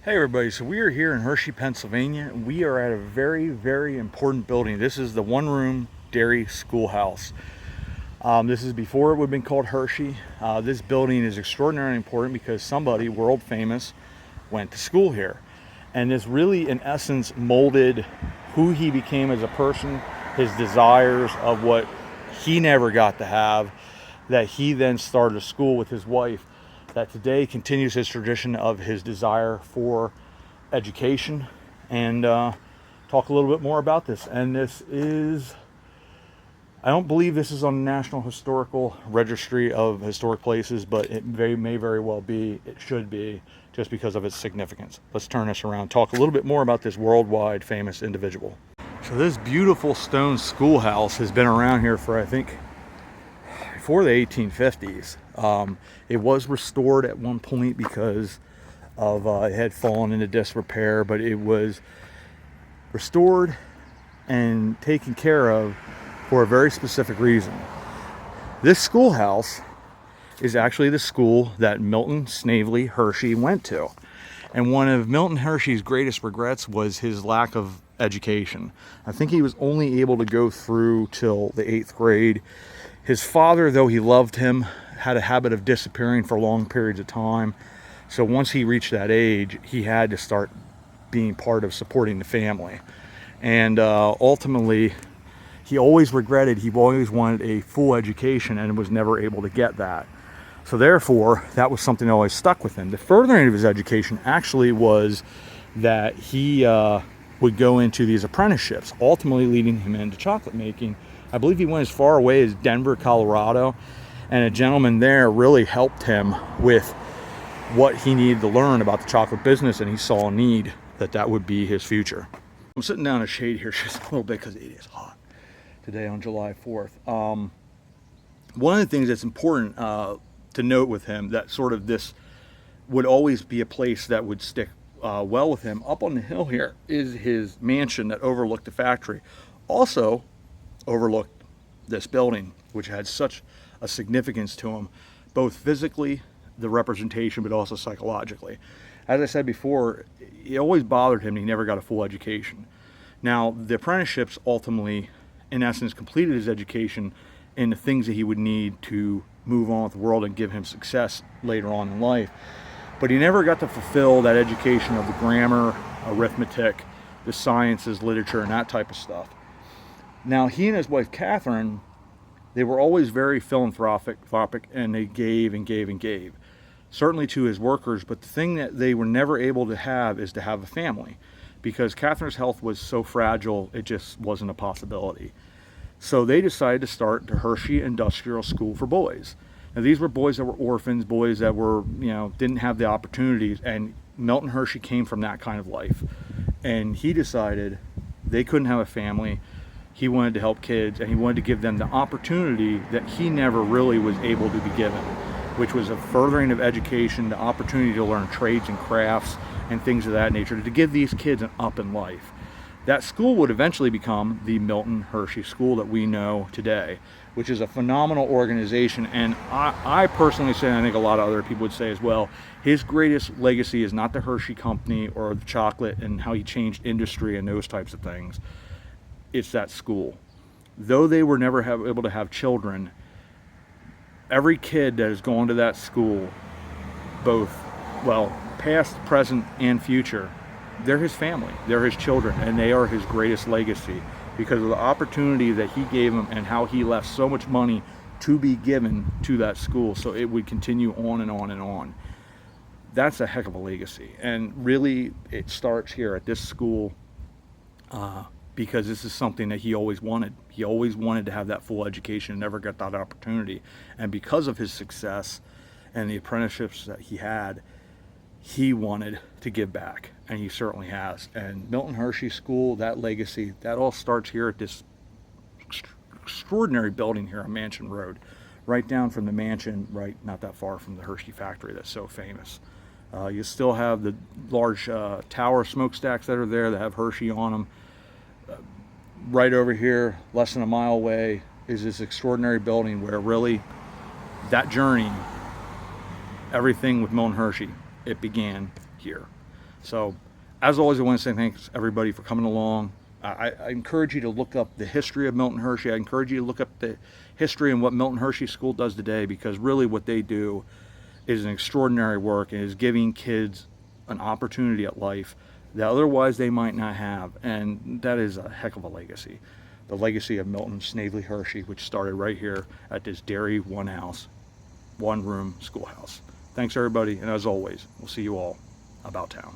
Hey everybody, so we are here in Hershey, Pennsylvania, and we are at a very, very important building. This is the one-room Derry Schoolhouse. This is before it would have been called Hershey. This building is extraordinarily important because somebody, world famous, went to school here. And this really, in essence, molded who he became as a person, his desires of what he never got to have, that he then started a school with his wife that today continues his tradition of his desire for education, and talk a little bit more about this. And this is, I don't believe this is on the National Historical Registry of Historic Places, but it may very well be. It should be, just because of its significance. Let's turn this around, talk a little bit more about this worldwide famous individual. So this beautiful stone schoolhouse has been around here for, I think, before the 1850s. It was restored at one point because of it had fallen into disrepair, but it was restored and taken care of for a very specific reason. This schoolhouse is actually the school that Milton Snavely Hershey went to. And one of Milton Hershey's greatest regrets was his lack of education. I think he was only able to go through till the 8th grade. His father, though he loved him, had a habit of disappearing for long periods of time. So once he reached that age, he had to start being part of supporting the family. And ultimately, he always regretted, he always wanted a full education and was never able to get that. So therefore, that was something that always stuck with him. The furthering of his education actually was that he would go into these apprenticeships, ultimately leading him into chocolate making. I believe he went as far away as Denver, Colorado, and a gentleman there really helped him with what he needed to learn about the chocolate business, and he saw a need that would be his future. I'm sitting down in the shade here just a little bit because it is hot today on July 4th. One of the things that's important to note with him, that sort of this would always be a place that would stick well with him, up on the hill here is his mansion that overlooked the factory. Also overlooked this building, which had such a significance to him, both physically, the representation, but also psychologically. As I said before, it always bothered him he never got a full education. Now, the apprenticeships ultimately, in essence, completed his education in the things that he would need to move on with the world and give him success later on in life. But he never got to fulfill that education of the grammar, arithmetic, the sciences, literature, and that type of stuff. Now, he and his wife, Catherine, they were always very philanthropic, and they gave and gave and gave, certainly to his workers. But the thing that they were never able to have is to have a family, because Catherine's health was so fragile, it just wasn't a possibility. So they decided to start the Hershey Industrial School for Boys. Now, these were boys that were orphans, boys that were, didn't have the opportunities, and Milton Hershey came from that kind of life. And he decided they couldn't have a family. He wanted to help kids, and he wanted to give them the opportunity that he never really was able to be given, which was a furthering of education, the opportunity to learn trades and crafts and things of that nature, to give these kids an up in life. That school would eventually become the Milton Hershey School that we know today, which is a phenomenal organization. And I personally say, and I think a lot of other people would say as well, his greatest legacy is not the Hershey Company or the chocolate and how he changed industry and those types of things. It's that school. Though they were never able to have children, every kid that has gone to that school, both, past, present, and future, they're his family, they're his children, and they are his greatest legacy because of the opportunity that he gave them and how he left so much money to be given to that school so it would continue on and on and on. That's a heck of a legacy, and really it starts here at this school because this is something that he always wanted. He always wanted to have that full education and never got that opportunity. And because of his success and the apprenticeships that he had, he wanted to give back, and he certainly has. And Milton Hershey School, that legacy, that all starts here at this extraordinary building here on Mansion Road, right down from the mansion, right not that far from the Hershey factory that's so famous. You still have the large tower smokestacks that are there that have Hershey on them. Right over here, less than a mile away, is this extraordinary building where really that journey, everything with Milton Hershey, it began here. So as always, I want to say thanks everybody for coming along. I encourage you to look up the history of Milton Hershey. I encourage you to look up the history and what Milton Hershey School does today, because really what they do is an extraordinary work and is giving kids an opportunity at life that otherwise they might not have. And that is a heck of a legacy. The legacy of Milton Snavely Hershey, which started right here at this Derry one room schoolhouse. Thanks everybody, and as always, we'll see you all about town.